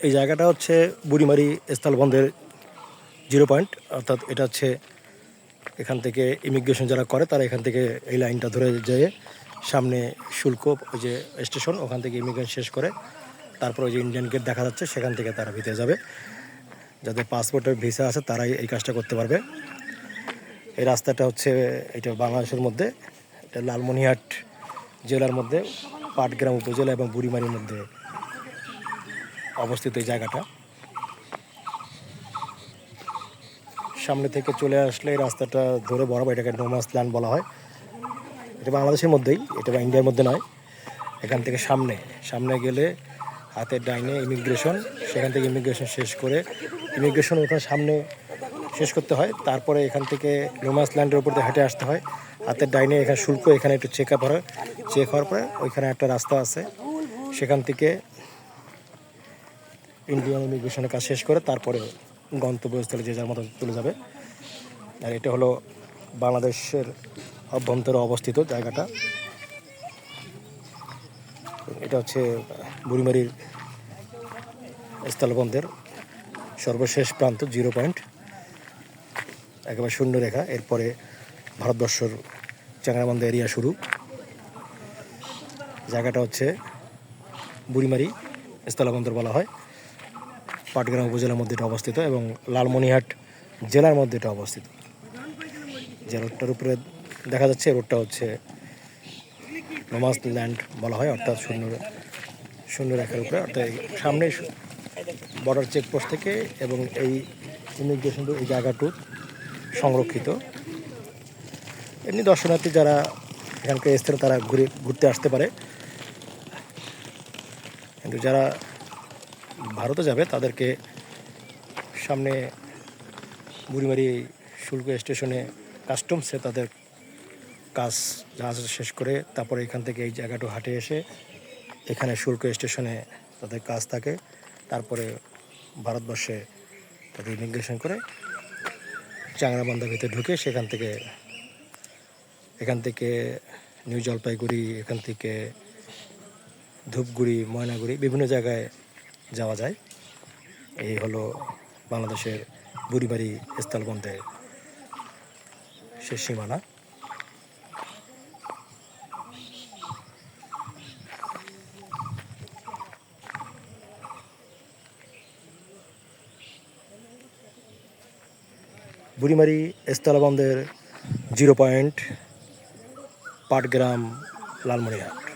এই জায়গাটা হচ্ছে বুড়িমারি স্থলবন্দরের 0 পয়েন্ট, অর্থাৎ এটা হচ্ছে এখান থেকে ইমিগ্রেশন যারা করে তারা এখান থেকে এই লাইনটা ধরে যেয়ে সামনে শুল্ক ওই যে স্টেশন, ওখান থেকে ইমিগ্রেশন শেষ করে তারপর ওই যে ইন্ডিয়ান গেট দেখা যাচ্ছে, সেখান থেকে তারা ভিতরে যাবে। যাদের পাসপোর্টের ভিসা আছে তারাই এই কাজটা করতে পারবে। এই রাস্তাটা হচ্ছে এটা বাংলাদেশের মধ্যে, এটা লালমনিরহাট জেলার মধ্যে পাটগ্রাম উপজেলা এবং বুড়িমারির মধ্যে অবস্থিত এই জায়গাটা। সামনে থেকে চলে আসলে এই রাস্তাটা ধরে বরাবর এটাকে নোমাস ল্যান্ড বলা হয়। এটা বাংলাদেশের মধ্যেই, এটা বা ইন্ডিয়ার মধ্যে নয়। এখান থেকে সামনে গেলে হাতের ডাইনে ইমিগ্রেশন, সেখান থেকে ইমিগ্রেশন শেষ করে ইমিগ্রেশন ওখানে সামনে শেষ করতে হয়। তারপরে এখান থেকে নোমাস ল্যান্ডের উপর দিয়ে হেঁটে আসতে হয়। হাতের ডাইনে এখানে শুল্ক, এখানে একটু চেক হওয়ার পরে ওইখানে একটা রাস্তা আছে, সেখান থেকে ইন্ডিয়ান ইমিগ্রেশনের কাজ শেষ করে তারপরে গন্তব্যস্থলে যে যার মতো চলে যাবে। আর এটা হলো বাংলাদেশের অভ্যন্তরে অবস্থিত জায়গাটা। এটা হচ্ছে বুড়িমারির স্থলবন্দরের সর্বশেষ প্রান্ত, 0 পয়েন্ট, একেবারে শূন্য রেখা। এরপরে ভারতবর্ষের চ্যাংড়াবান্ধা এরিয়া শুরু। জায়গাটা হচ্ছে বুড়িমারি স্থলবন্দর বলা হয়। পাটগ্রাম উপজেলার মধ্যে এটা অবস্থিত এবং লালমনিরহাট জেলার মধ্যে এটা অবস্থিত। যে রোডটার উপরে দেখা যাচ্ছে রোডটা হচ্ছে নোমাস ল্যান্ড বলা হয়, অর্থাৎ শূন্য রেখার উপরে। অর্থাৎ সামনে বর্ডার চেকপোস্ট থেকে এবং এই ইমিগ্রেশন এই জায়গাটু সংরক্ষিত। এমনি দর্শনার্থী যারা এখানকার স্থানে তারা ঘুরতে আসতে পারে, কিন্তু যারা ভারতে যাবে তাদেরকে সামনে বুড়িমারি শুল্ক স্টেশনে কাস্টমসে তাদের কাজ জাহাজ শেষ করে তারপরে এখান থেকে এই জায়গাটা হাঁটে এসে এখানে শুল্ক স্টেশনে তাদের কাজ থাকে। তারপরে ভারতবর্ষে তাদের ইমিগ্রেশন করে চ্যাংড়াবান্ধার ভিতরে ঢুকে এখান থেকে নিউ জলপাইগুড়ি, এখান থেকে ধূপগুড়ি, ময়নাগুড়ি বিভিন্ন জায়গায় যাওয়া যায়। এই হলো বাংলাদেশের বুড়িমারি স্থলবন্দরের শেষ সীমানা। বুড়িমারি স্থলবন্দর 0 পয়েন্ট, পাটগ্রাম, লালমনিরহাট।